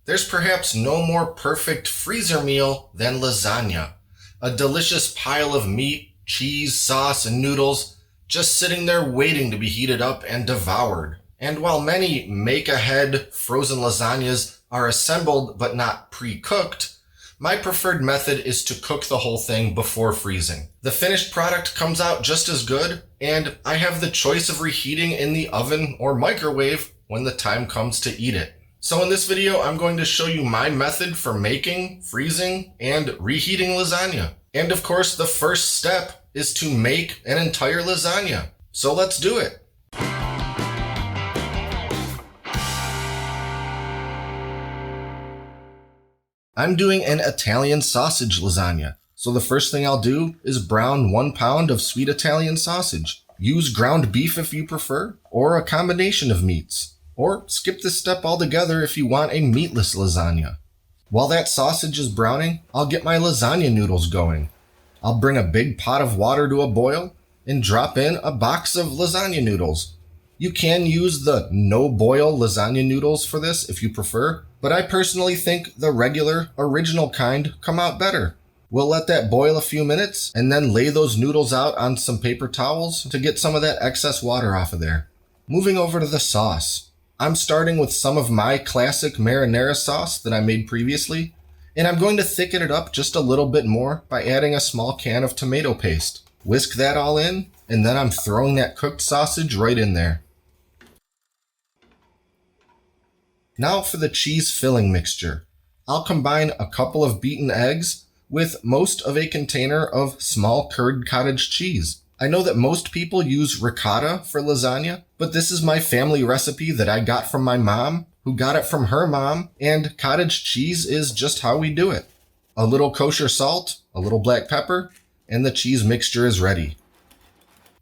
There's perhaps no more perfect freezer meal than lasagna. A delicious pile of meat, cheese, sauce, and noodles just sitting there waiting to be heated up and devoured. And while many make-ahead frozen lasagnas are assembled but not pre-cooked, my preferred method is to cook the whole thing before freezing. The finished product comes out just as good, and I have the choice of reheating in the oven or microwave when the time comes to eat it. So in this video, I'm going to show you my method for making, freezing, and reheating lasagna. And of course, the first step is to make an entire lasagna. So let's do it. I'm doing an Italian sausage lasagna. So the first thing I'll do is brown 1 pound of sweet Italian sausage. Use ground beef if you prefer, or a combination of meats. Or skip this step altogether if you want a meatless lasagna. While that sausage is browning, I'll get my lasagna noodles going. I'll bring a big pot of water to a boil and drop in a box of lasagna noodles. You can use the no-boil lasagna noodles for this if you prefer, but I personally think the regular, original kind come out better. We'll let that boil a few minutes and then lay those noodles out on some paper towels to get some of that excess water off of there. Moving over to the sauce. I'm starting with some of my classic marinara sauce that I made previously, and I'm going to thicken it up just a little bit more by adding a small can of tomato paste. Whisk that all in, and then I'm throwing that cooked sausage right in there. Now for the cheese filling mixture. I'll combine a couple of beaten eggs with most of a container of small curd cottage cheese. I know that most people use ricotta for lasagna, but this is my family recipe that I got from my mom, who got it from her mom, and cottage cheese is just how we do it. A little kosher salt, a little black pepper, and the cheese mixture is ready.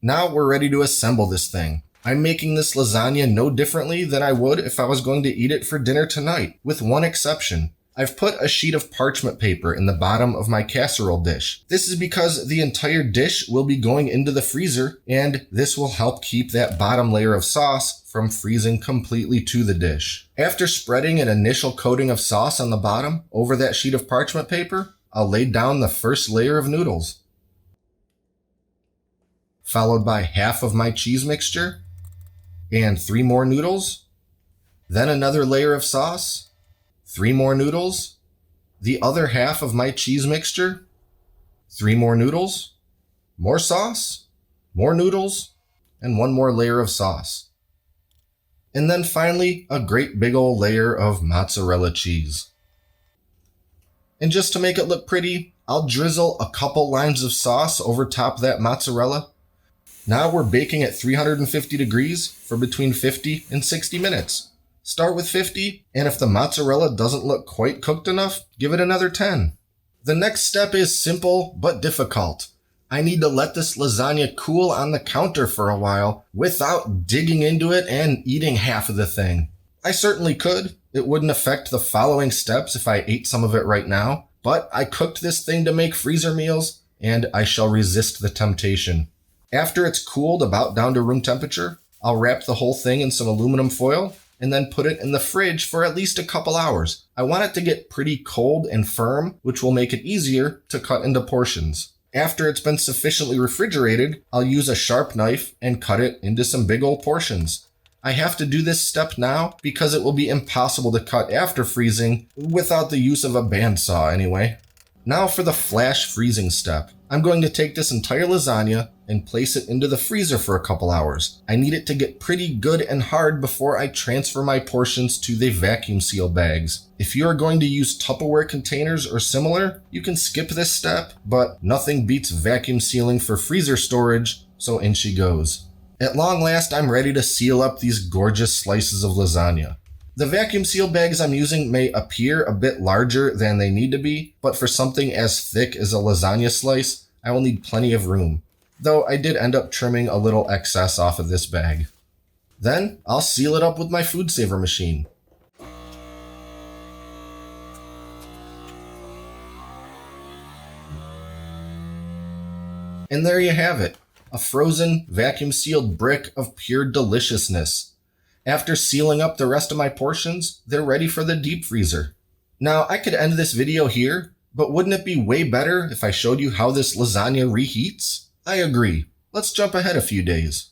Now we're ready to assemble this thing. I'm making this lasagna no differently than I would if I was going to eat it for dinner tonight, with one exception. I've put a sheet of parchment paper in the bottom of my casserole dish. This is because the entire dish will be going into the freezer, and this will help keep that bottom layer of sauce from freezing completely to the dish. After spreading an initial coating of sauce on the bottom over that sheet of parchment paper, I'll lay down the first layer of noodles, followed by half of my cheese mixture, and 3 more noodles, then another layer of sauce, 3 more noodles, the other half of my cheese mixture, 3 more noodles, more sauce, more noodles, and 1 more layer of sauce. And then finally, a great big old layer of mozzarella cheese. And just to make it look pretty, I'll drizzle a couple lines of sauce over top that mozzarella. Now we're baking at 350 degrees for between 50 and 60 minutes. Start with 50, and if the mozzarella doesn't look quite cooked enough, give it another 10. The next step is simple but difficult. I need to let this lasagna cool on the counter for a while without digging into it and eating half of the thing. I certainly could. It wouldn't affect the following steps if I ate some of it right now, but I cooked this thing to make freezer meals, and I shall resist the temptation. After it's cooled about down to room temperature, I'll wrap the whole thing in some aluminum foil and then put it in the fridge for at least a couple hours. I want it to get pretty cold and firm, which will make it easier to cut into portions. After it's been sufficiently refrigerated, I'll use a sharp knife and cut it into some big old portions. I have to do this step now because it will be impossible to cut after freezing without the use of a bandsaw anyway. Now for the flash freezing step. I'm going to take this entire lasagna and place it into the freezer for a couple hours. I need it to get pretty good and hard before I transfer my portions to the vacuum seal bags. If you are going to use Tupperware containers or similar, you can skip this step, but nothing beats vacuum sealing for freezer storage, so in she goes. At long last, I'm ready to seal up these gorgeous slices of lasagna. The vacuum seal bags I'm using may appear a bit larger than they need to be, but for something as thick as a lasagna slice, I will need plenty of room. Though I did end up trimming a little excess off of this bag. Then I'll seal it up with my FoodSaver machine. And there you have it, a frozen, vacuum-sealed brick of pure deliciousness. After sealing up the rest of my portions, they're ready for the deep freezer. Now, I could end this video here, but wouldn't it be way better if I showed you how this lasagna reheats? I agree. Let's jump ahead a few days.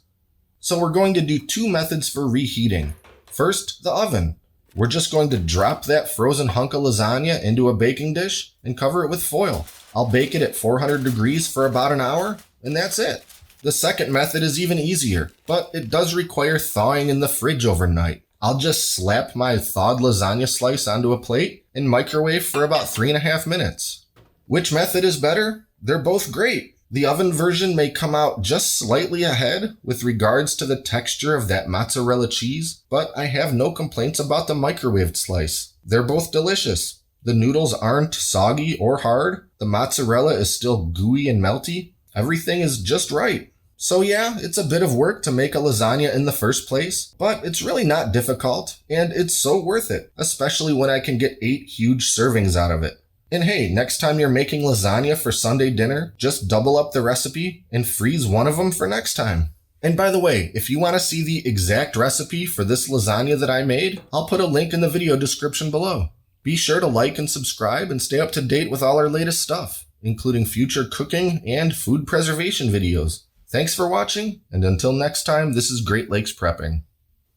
So we're going to do 2 methods for reheating. First, the oven. We're just going to drop that frozen hunk of lasagna into a baking dish and cover it with foil. I'll bake it at 400 degrees for about an hour, and that's it. The second method is even easier, but it does require thawing in the fridge overnight. I'll just slap my thawed lasagna slice onto a plate and microwave for about 3.5 minutes. Which method is better? They're both great. The oven version may come out just slightly ahead with regards to the texture of that mozzarella cheese, but I have no complaints about the microwaved slice. They're both delicious. The noodles aren't soggy or hard. The mozzarella is still gooey and melty. Everything is just right. So yeah, it's a bit of work to make a lasagna in the first place, but it's really not difficult, and it's so worth it, especially when I can get 8 huge servings out of it. And hey, next time you're making lasagna for Sunday dinner, just double up the recipe and freeze one of them for next time. And by the way, if you want to see the exact recipe for this lasagna that I made, I'll put a link in the video description below. Be sure to like and subscribe and stay up to date with all our latest stuff, including future cooking and food preservation videos. Thanks for watching, and until next time, this is Great Lakes Prepping.